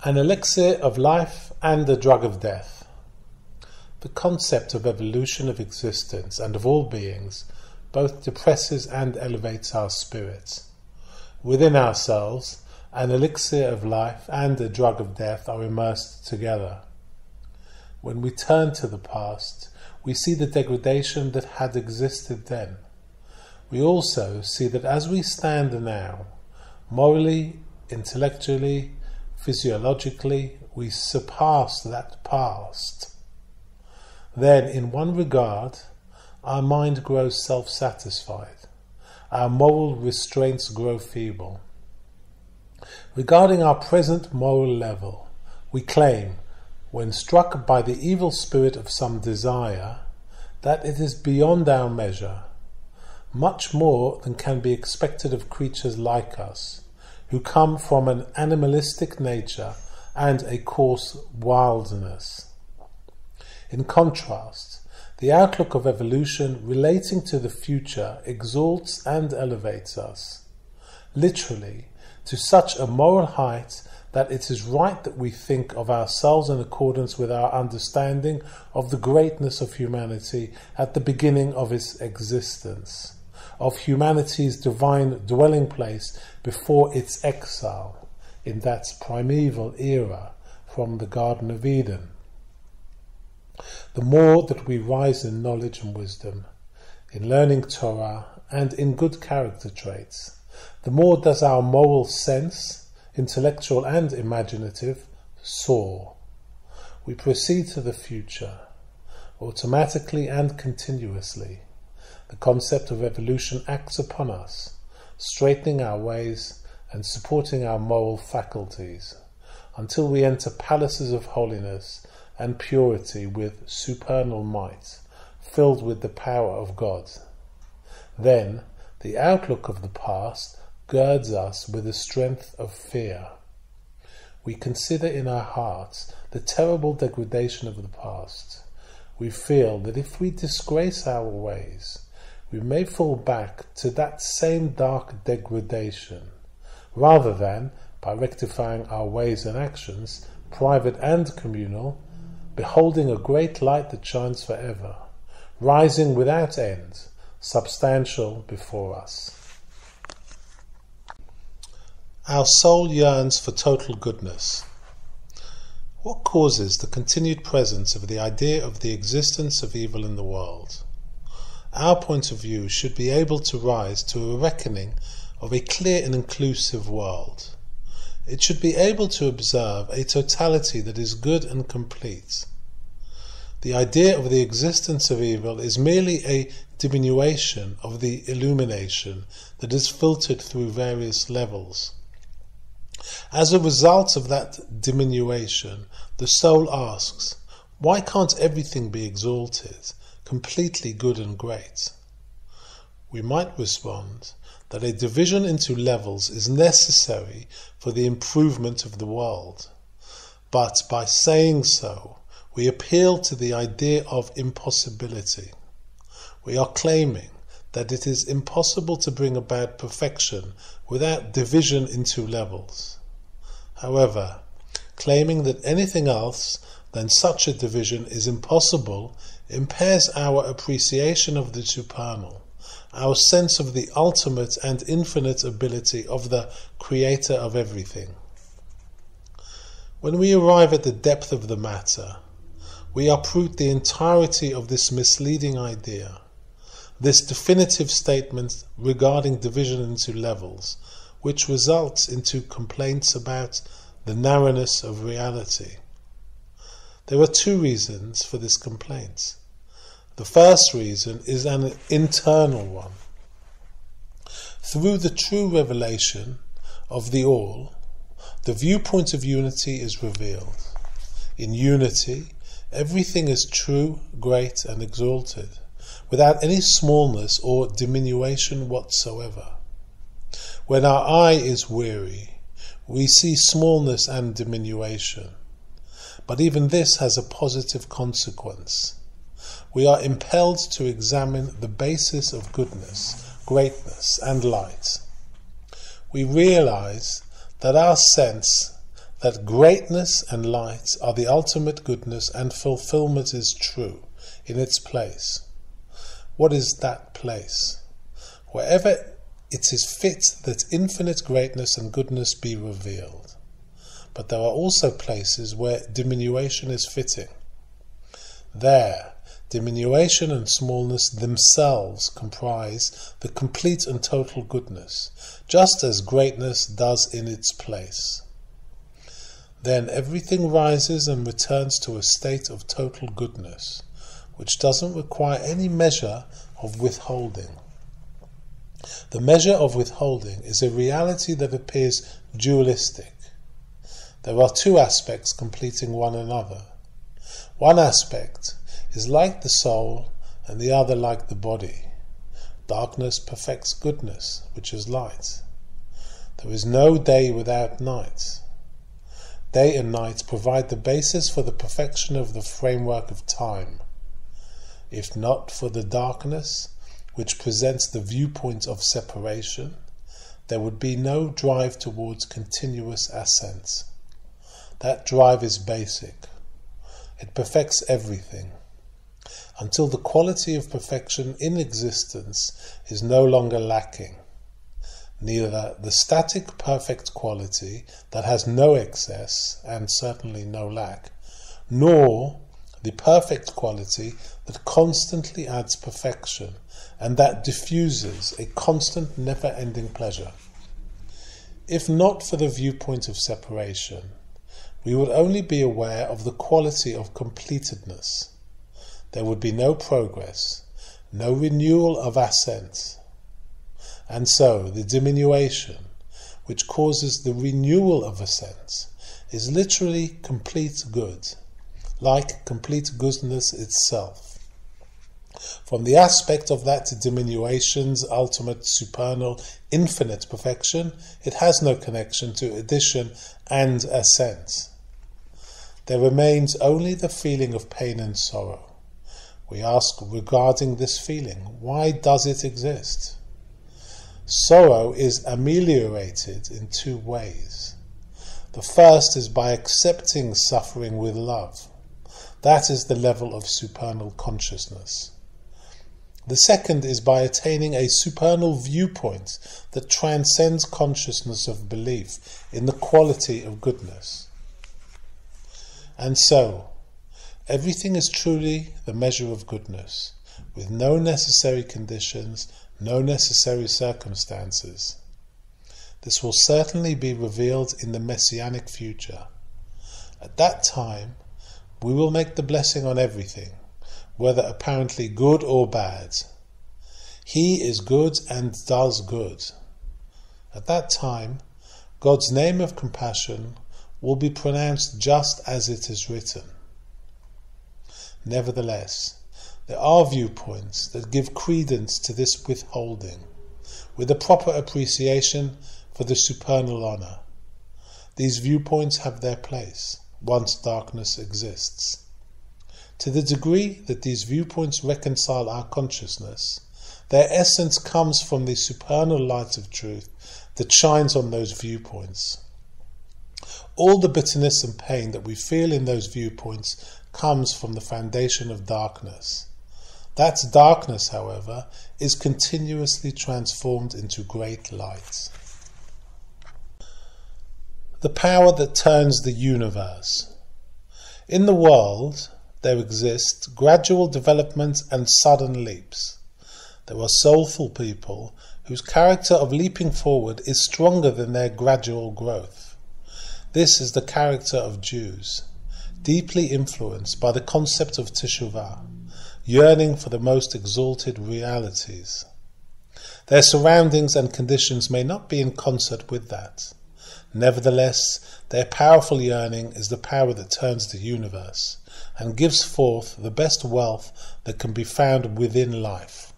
An elixir of life and a drug of death. The concept of evolution of existence and of all beings both depresses and elevates our spirits. Within ourselves, an elixir of life and a drug of death are immersed together. When we turn to the past, we see the degradation that had existed then. We also see that as we stand now, morally, intellectually, physiologically, we surpass that past. Then, in one regard, our mind grows self-satisfied. Our moral restraints grow feeble. Regarding our present moral level, we claim, when struck by the evil spirit of some desire, that it is beyond our measure, much more than can be expected of creatures like us, who come from an animalistic nature and a coarse wildness. In contrast, the outlook of evolution relating to the future exalts and elevates us, literally, to such a moral height that it is right that we think of ourselves in accordance with our understanding of the greatness of humanity at the beginning of its existence, of humanity's divine dwelling place before its exile in that primeval era from the Garden of Eden. The more that we rise in knowledge and wisdom, in learning Torah and in good character traits, the more does our moral sense, intellectual and imaginative, soar. We proceed to the future, automatically and continuously. The concept of evolution acts upon us, straightening our ways and supporting our moral faculties, until we enter palaces of holiness and purity with supernal might, filled with the power of God. Then, the outlook of the past girds us with the strength of fear. We consider in our hearts the terrible degradation of the past. We feel that if we disgrace our ways, we may fall back to that same dark degradation, rather than, by rectifying our ways and actions, private and communal, beholding a great light that shines forever, rising without end, substantial before us. Our soul yearns for total goodness. What causes the continued presence of the idea of the existence of evil in the world? Our point of view should be able to rise to a reckoning of a clear and inclusive world. It should be able to observe a totality that is good and complete. The idea of the existence of evil is merely a diminution of the illumination that is filtered through various levels. As a result of that diminution, the soul asks, why can't everything be exalted, completely good and great? We might respond that a division into levels is necessary for the improvement of the world. But by saying so, we appeal to the idea of impossibility. We are claiming that it is impossible to bring about perfection without division into levels. However, claiming that anything else than such a division is impossible impairs our appreciation of the supernal, our sense of the ultimate and infinite ability of the Creator of everything. When we arrive at the depth of the matter, we uproot the entirety of this misleading idea, this definitive statement regarding division into levels, which results into complaints about the narrowness of reality. There are two reasons for this complaint. The first reason is an internal one. Through the true revelation of the all, the viewpoint of unity is revealed. In unity, everything is true, great, and exalted, without any smallness or diminution whatsoever. When our eye is weary, we see smallness and diminution. But even this has a positive consequence. We are impelled to examine the basis of goodness, greatness, and light. We realize that our sense that greatness and light are the ultimate goodness and fulfillment is true in its place. What is that place? Wherever it is fit that infinite greatness and goodness be revealed. But there are also places where diminution is fitting. There, diminution and smallness themselves comprise the complete and total goodness, just as greatness does in its place. Then everything rises and returns to a state of total goodness, which doesn't require any measure of withholding. The measure of withholding is a reality that appears dualistic. There are two aspects completing one another. One aspect is like the soul and the other like the body. Darkness perfects goodness, which is light. There is no day without night. Day and night provide the basis for the perfection of the framework of time. If not for the darkness, which presents the viewpoint of separation, there would be no drive towards continuous ascent. That drive is basic. It perfects everything, until the quality of perfection in existence is no longer lacking. Neither the static perfect quality that has no excess and certainly no lack, nor the perfect quality that constantly adds perfection and that diffuses a constant never-ending pleasure. If not for the viewpoint of separation, we would only be aware of the quality of completedness. There would be no progress, no renewal of ascent. And so the diminution, which causes the renewal of ascent, is literally complete good, like complete goodness itself. From the aspect of that diminution's ultimate supernal infinite perfection, it has no connection to addition and ascent. There remains only the feeling of pain and sorrow. We ask regarding this feeling, why does it exist? Sorrow is ameliorated in two ways. The first is by accepting suffering with love. That is the level of supernal consciousness. The second is by attaining a supernal viewpoint that transcends consciousness of belief in the quality of goodness. And so, everything is truly the measure of goodness, with no necessary conditions, no necessary circumstances. This will certainly be revealed in the messianic future. At that time, we will make the blessing on everything, whether apparently good or bad. He is good and does good. At that time, God's name of compassion will be pronounced just as it is written. Nevertheless, there are viewpoints that give credence to this withholding, with a proper appreciation for the supernal honor. These viewpoints have their place once darkness exists. To the degree that these viewpoints reconcile our consciousness, their essence comes from the supernal light of truth that shines on those viewpoints. All the bitterness and pain that we feel in those viewpoints comes from the foundation of darkness. That darkness, however, is continuously transformed into great light. The power that turns the universe. In the world, there exist gradual development and sudden leaps. There are soulful people whose character of leaping forward is stronger than their gradual growth. This is the character of Jews, deeply influenced by the concept of teshuvah, yearning for the most exalted realities. Their surroundings and conditions may not be in concert with that. Nevertheless, their powerful yearning is the power that turns the universe and gives forth the best wealth that can be found within life.